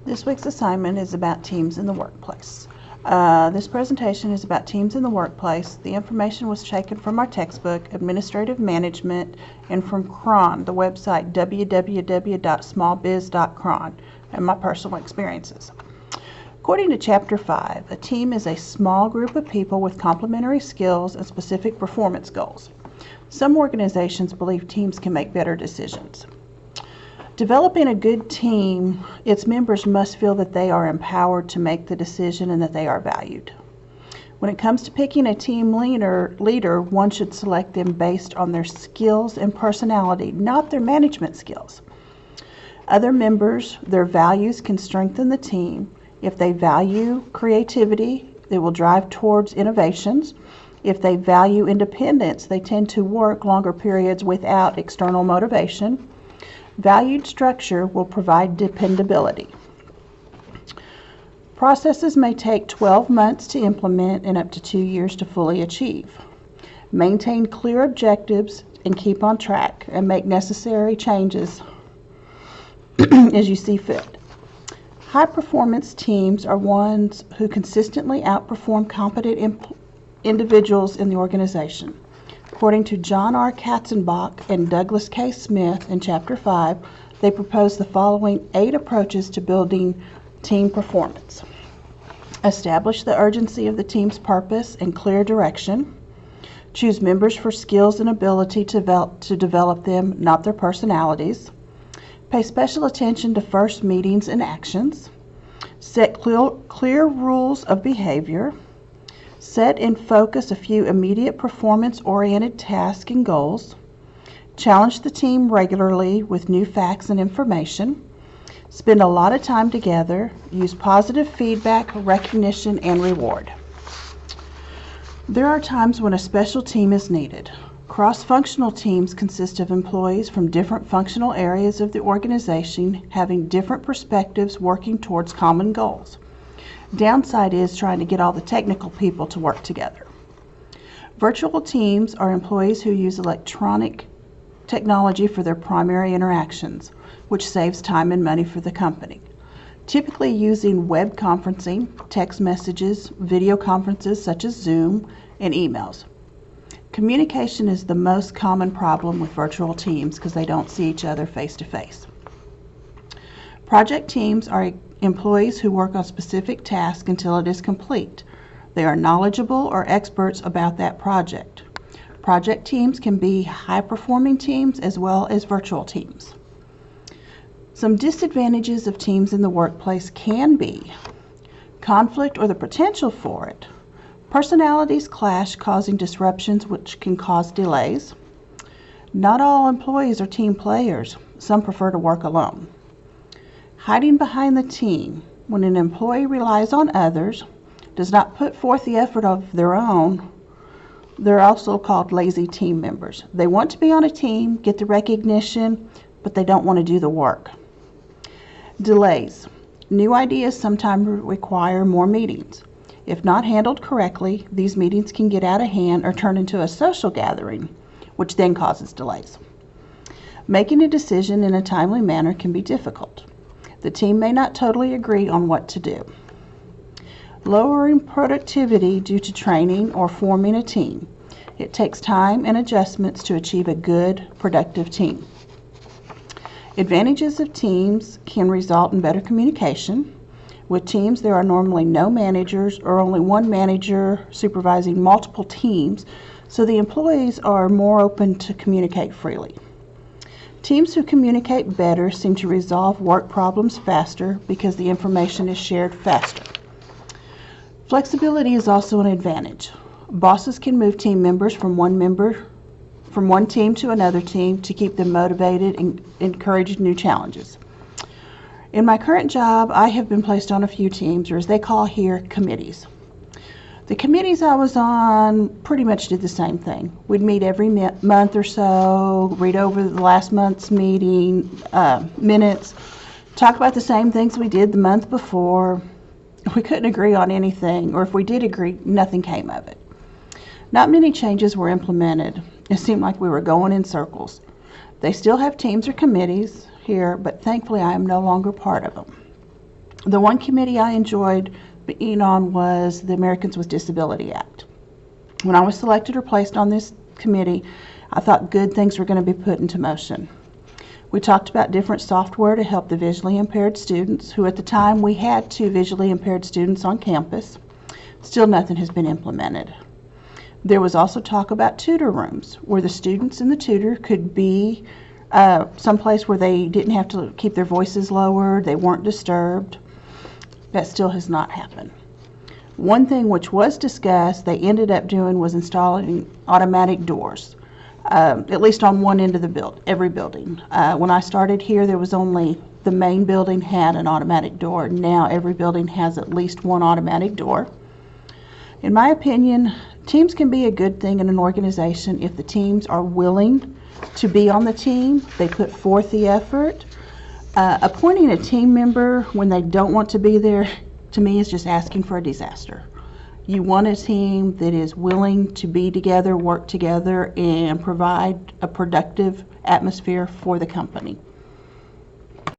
This week's assignment is about teams in the workplace. This presentation is about teams in the workplace. The information was taken from our textbook, Administrative Management, and from CRON, the website www.smallbiz.cron, and my personal experiences. According to Chapter 5, a team is a small group of people with complementary skills and specific performance goals. Some organizations believe teams can make better decisions. Developing a good team, its members must feel that they are empowered to make the decision and that they are valued. When it comes to picking a team leader, one should select them based on their skills and personality, not their management skills. Other members, their values can strengthen the team. If they value creativity, they will drive towards innovations. If they value independence, they tend to work longer periods without external motivation. Valued structure will provide dependability. Processes may take 12 months to implement and up to 2 years to fully achieve. Maintain clear objectives and keep on track and make necessary changes as you see fit. High performance teams are ones who consistently outperform competent individuals in the organization. According to John R. Katzenbach and Douglas K. Smith in Chapter 5, they propose the following 8 approaches to building team performance. Establish the urgency of the team's purpose and clear direction. Choose members for skills and ability to develop them, not their personalities. Pay special attention to first meetings and actions. Set clear rules of behavior. Set and focus a few immediate performance-oriented tasks and goals. Challenge the team regularly with new facts and information. Spend a lot of time together. Use positive feedback, recognition, and reward. There are times when a special team is needed. Cross-functional teams consist of employees from different functional areas of the organization having different perspectives working towards common goals. Downside is trying to get all the technical people to work together. Virtual teams are employees who use electronic technology for their primary interactions, which saves time and money for the company. Typically using web conferencing, text messages, video conferences such as Zoom, and emails. Communication is the most common problem with virtual teams because they don't see each other face to face. Project teams are employees who work on specific tasks until it is complete. They are knowledgeable or experts about that project. Project teams can be high-performing teams as well as virtual teams. Some disadvantages of teams in the workplace can be conflict or the potential for it. Personalities clash, causing disruptions which can cause delays. Not all employees are team players. Some prefer to work alone. Hiding behind the team. When an employee relies on others, does not put forth the effort of their own, they're also called lazy team members. They want to be on a team, get the recognition, but they don't want to do the work. Delays. New ideas sometimes require more meetings. If not handled correctly, these meetings can get out of hand or turn into a social gathering, which then causes delays. Making a decision in a timely manner can be difficult. The team may not totally agree on what to do. Lowering productivity due to training or forming a team. It takes time and adjustments to achieve a good, productive team. Advantages of teams can result in better communication. With teams, there are normally no managers or only one manager supervising multiple teams, so the employees are more open to communicate freely. Teams who communicate better seem to resolve work problems faster because the information is shared faster. Flexibility is also an advantage. Bosses can move team members from one team to another team to keep them motivated and encourage new challenges. In my current job, I have been placed on a few teams, or as they call here, committees. The committees I was on pretty much did the same thing. We'd meet every month or so, read over the last month's meeting minutes, talk about the same things we did the month before. We couldn't agree on anything, or if we did agree, nothing came of it. Not many changes were implemented. It seemed like we were going in circles. They still have teams or committees here, but thankfully I am no longer part of them. The one committee I enjoyed being on was the Americans with Disability Act. When I was selected or placed on this committee, I thought good things were going to be put into motion. We talked about different software to help the visually impaired students, who at the time we had 2 visually impaired students on campus. Still nothing has been implemented. There was also talk about tutor rooms, where the students and the tutor could be someplace where they didn't have to keep their voices lowered, they weren't disturbed. That still has not happened. One thing which was discussed, they ended up doing, was installing automatic doors. At least on one end of every building. When I started here, there was only the main building had an automatic door. Now every building has at least one automatic door. In my opinion, teams can be a good thing in an organization if the teams are willing to be on the team, they put forth the effort. Appointing a team member when they don't want to be there, to me, is just asking for a disaster. You want a team that is willing to be together, work together, and provide a productive atmosphere for the company.